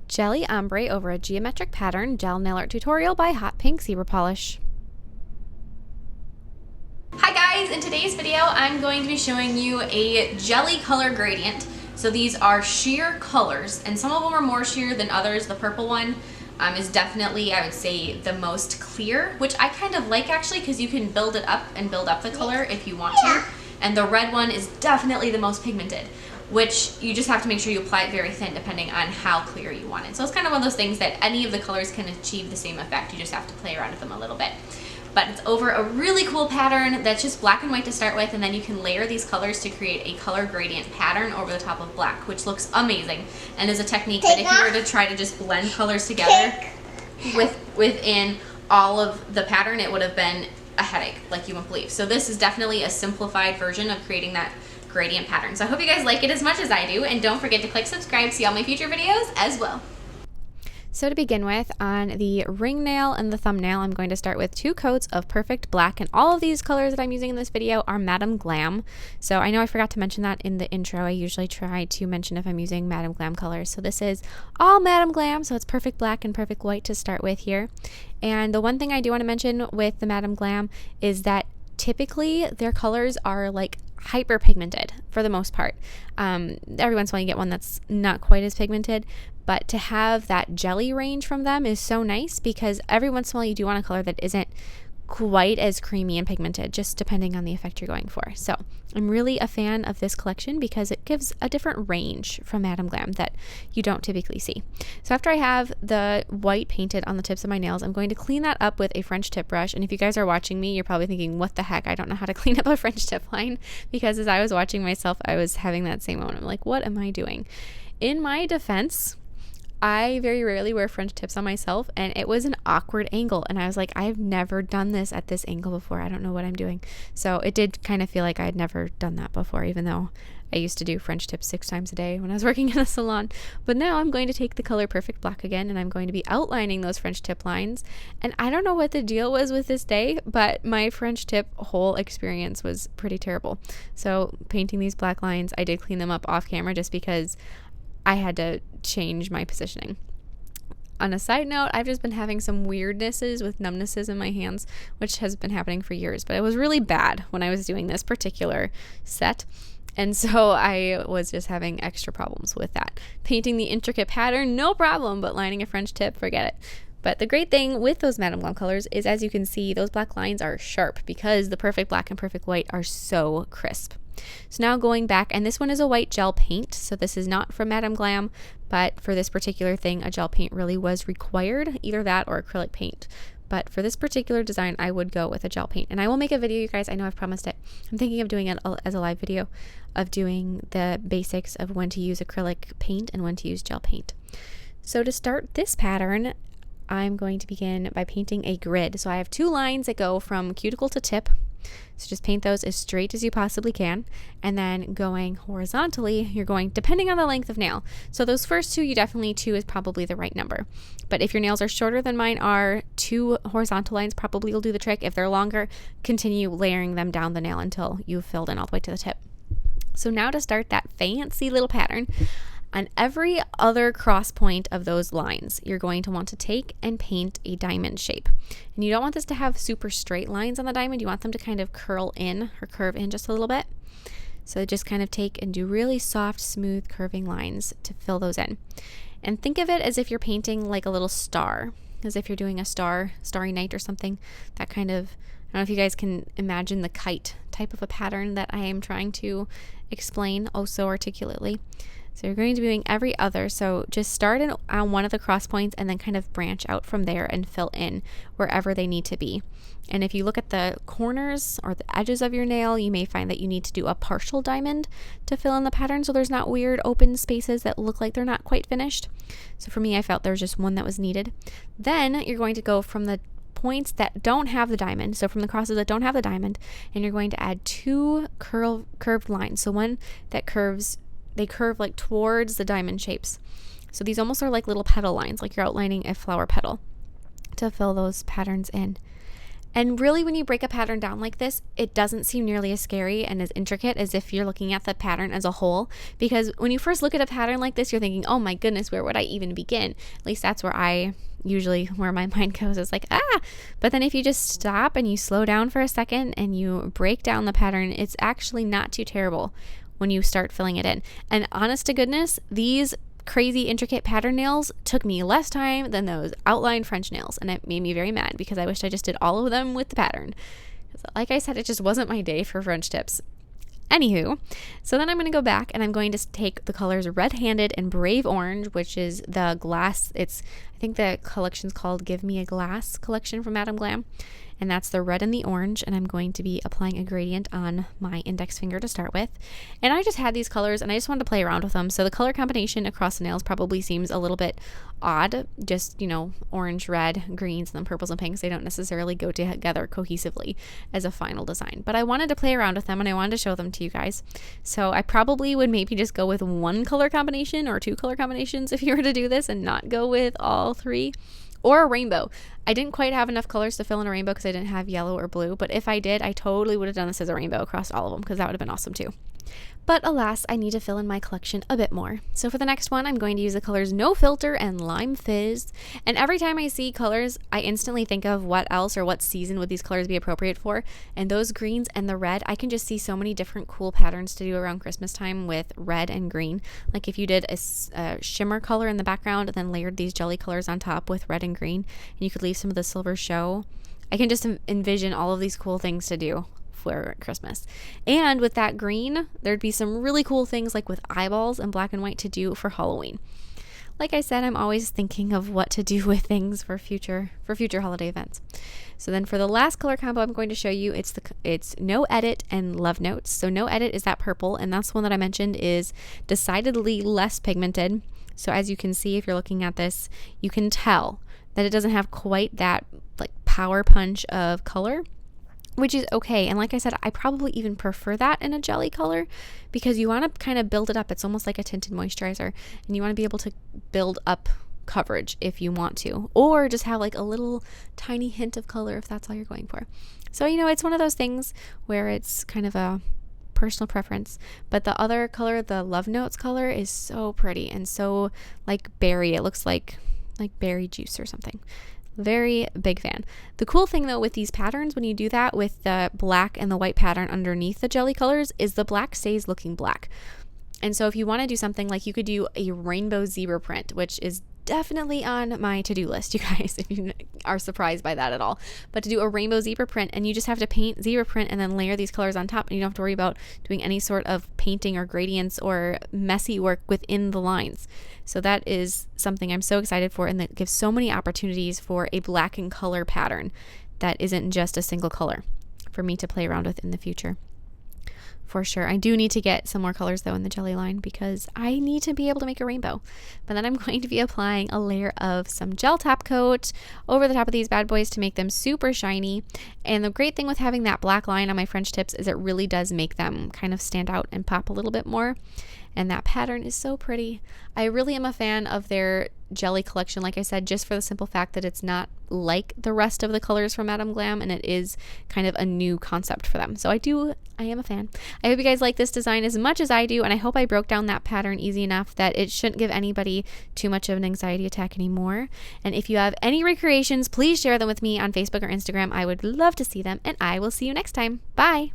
Jelly Ombre over a geometric pattern gel nail art tutorial by Hotpinkzebrapolish. Hi guys, in today's video I'm going to be showing you a jelly color gradient. So these are sheer colors, and some of them are more sheer than others. The purple one is definitely, I would say, the most clear, which I kind of like actually, because you can build it up and build up the color if you want to. And the red one is definitely the most pigmented, which you just have to make sure you apply it very thin depending on how clear you want it. So it's kind of one of those things that any of the colors can achieve the same effect. You just have to play around with them a little bit. But it's over a really cool pattern that's just black and white to start with, and then you can layer these colors to create a color gradient pattern over the top of black, which looks amazing and is a technique that if you were to try to just blend colors together within all of the pattern, it would have been a headache like you wouldn't believe. So this is definitely a simplified version of creating that gradient pattern. So I hope you guys like it as much as I do, and don't forget to click subscribe to see all my future videos as well. So to begin with, on the ring nail and the thumbnail, I'm going to start with 2 coats of perfect black, and all of these colors that I'm using in this video are Madam Glam. So I know I forgot to mention that in the intro. I usually try to mention if I'm using Madam Glam colors. So this is all Madam Glam, so it's perfect black and perfect white to start with here. And the one thing I do want to mention with the Madam Glam is that typically their colors are like hyper pigmented for the most part. Every once in a while you get one that's not quite as pigmented, but to have that jelly range from them is so nice, because every once in a while you do want a color that isn't quite as creamy and pigmented, just depending on the effect you're going for. So I'm really a fan of this collection because it gives a different range from Madam Glam that you don't typically see. So after I have the white painted on the tips of my nails, I'm going to clean that up with a French tip brush. And if you guys are watching me, you're probably thinking, what the heck? I don't know how to clean up a French tip line, because as I was watching myself, I was having that same moment. I'm like, what am I doing? In my defense, I very rarely wear French tips on myself, and it was an awkward angle, and I was like, I've never done this at this angle before. I don't know what I'm doing. So it did kind of feel like I had never done that before, even though I used to do French tips 6 times a day when I was working in a salon. But now I'm going to take the color Perfect Black again, and I'm going to be outlining those French tip lines. And I don't know what the deal was with this day, but my French tip whole experience was pretty terrible. So painting these black lines, I did clean them up off camera just because I had to change my positioning. On a side note, I've just been having some weirdnesses with numbnesses in my hands, which has been happening for years, but it was really bad when I was doing this particular set. And so I was just having extra problems with that. Painting the intricate pattern, no problem, but lining a French tip, forget it. But the great thing with those Madam Glam colors is, as you can see, those black lines are sharp because the Perfect Black and Perfect White are so crisp. So now going back, and this one is a white gel paint, so this is not from Madam Glam, but for this particular thing, a gel paint really was required, either that or acrylic paint. But for this particular design, I would go with a gel paint. And I will make a video, you guys. I know I've promised it. I'm thinking of doing it as a live video of doing the basics of when to use acrylic paint and when to use gel paint. So to start this pattern, I'm going to begin by painting a grid. So I have 2 lines that go from cuticle to tip. So just paint those as straight as you possibly can, and then going horizontally, you're going depending on the length of nail. So those first 2, you definitely 2 is probably the right number. But if your nails are shorter than mine are, 2 horizontal lines probably will do the trick. If they're longer, continue layering them down the nail until you've filled in all the way to the tip. So now to start that fancy little pattern, on every other cross point of those lines, you're going to want to take and paint a diamond shape. And you don't want this to have super straight lines on the diamond. You want them to kind of curl in or curve in just a little bit. So just kind of take and do really soft, smooth curving lines to fill those in. And think of it as if you're painting like a little star, as if you're doing a starry night or something. That kind of, I don't know if you guys can imagine the kite type of a pattern that I am trying to explain oh so articulately. So you're going to be doing every other. So just start on one of the cross points and then kind of branch out from there and fill in wherever they need to be. And if you look at the corners or the edges of your nail, you may find that you need to do a partial diamond to fill in the pattern, so there's not weird open spaces that look like they're not quite finished. So for me, I felt there was just one that was needed. Then you're going to go from the points that don't have the diamond, so from the crosses that don't have the diamond, and you're going to add 2 curved lines. So one that curves, they curve like towards the diamond shapes. So these almost are like little petal lines, like you're outlining a flower petal, to fill those patterns in. And really, when you break a pattern down like this, it doesn't seem nearly as scary and as intricate as if you're looking at the pattern as a whole. Because when you first look at a pattern like this, you're thinking, oh my goodness, where would I even begin? At least that's where where my mind goes, is like, but then if you just stop and you slow down for a second and you break down the pattern, it's actually not too terrible when you start filling it in. And honest to goodness, these crazy intricate pattern nails took me less time than those outline French nails, and it made me very mad because I wished I just did all of them with the pattern. Like I said, it just wasn't my day for French tips. Anywho, so then I'm going to go back and I'm going to take the colors Red Handed and Brave Orange, which is the glass. I think the collection's called Give Me a Glass collection from Madam Glam. And that's the red and the orange, and I'm going to be applying a gradient on my index finger to start with. And I just had these colors and I just wanted to play around with them. So the color combination across the nails probably seems a little bit odd, just, orange, red, greens, and then purples and pinks. They don't necessarily go together cohesively as a final design, but I wanted to play around with them and I wanted to show them to you guys. So I probably would maybe just go with one color combination or two color combinations if you were to do this, and not go with all three. Or a rainbow. I didn't quite have enough colors to fill in a rainbow because I didn't have yellow or blue, but if I did, I totally would have done this as a rainbow across all of them, because that would have been awesome too. But alas, I need to fill in my collection a bit more. So for the next one, I'm going to use the colors No Filter and Lime Fizz. And every time I see colors, I instantly think of what else or what season would these colors be appropriate for. And those greens and the red, I can just see so many different cool patterns to do around Christmas time with red and green. Like if you did a shimmer color in the background and then layered these jelly colors on top with red and green, and you could leave some of the silver show. I can just envision all of these cool things to do for Christmas. And with that green, there'd be some really cool things like with eyeballs and black and white to do for Halloween. Like I said, I'm always thinking of what to do with things for future holiday events. So then for the last color combo I'm going to show you, it's No Edit and Love Notes. So No Edit is that purple, and that's one that I mentioned is decidedly less pigmented. So as you can see, if you're looking at this, you can tell that it doesn't have quite that like power punch of color, which is okay. And like I said, I probably even prefer that in a jelly color, because you want to kind of build it up. It's almost like a tinted moisturizer, and you want to be able to build up coverage if you want to, or just have like a little tiny hint of color if that's all you're going for. So, it's one of those things where it's kind of a personal preference. But the other color, the Love Notes color, is so pretty and so like berry. It looks like berry juice or something. Very big fan. The cool thing though with these patterns, when you do that with the black and the white pattern underneath the jelly colors, is the black stays looking black. And so if you want to do something like, you could do a rainbow zebra print, which is definitely on my to-do list, you guys, if you are surprised by that at all. But to do a rainbow zebra print, and you just have to paint zebra print and then layer these colors on top, and you don't have to worry about doing any sort of painting or gradients or messy work within the lines. So that is something I'm so excited for, and that gives so many opportunities for a black and color pattern that isn't just a single color for me to play around with in the future. For sure. I do need to get some more colors though in the jelly line, because I need to be able to make a rainbow. But then I'm going to be applying a layer of some gel top coat over the top of these bad boys to make them super shiny. And the great thing with having that black line on my French tips is it really does make them kind of stand out and pop a little bit more. And that pattern is so pretty. I really am a fan of their jelly collection, like I said, just for the simple fact that it's not like the rest of the colors from Madam Glam, and it is kind of a new concept for them. So I am a fan. I hope you guys like this design as much as I do, and I hope I broke down that pattern easy enough that it shouldn't give anybody too much of an anxiety attack anymore. And if you have any recreations, please share them with me on Facebook or Instagram. I would love to see them, and I will see you next time. Bye!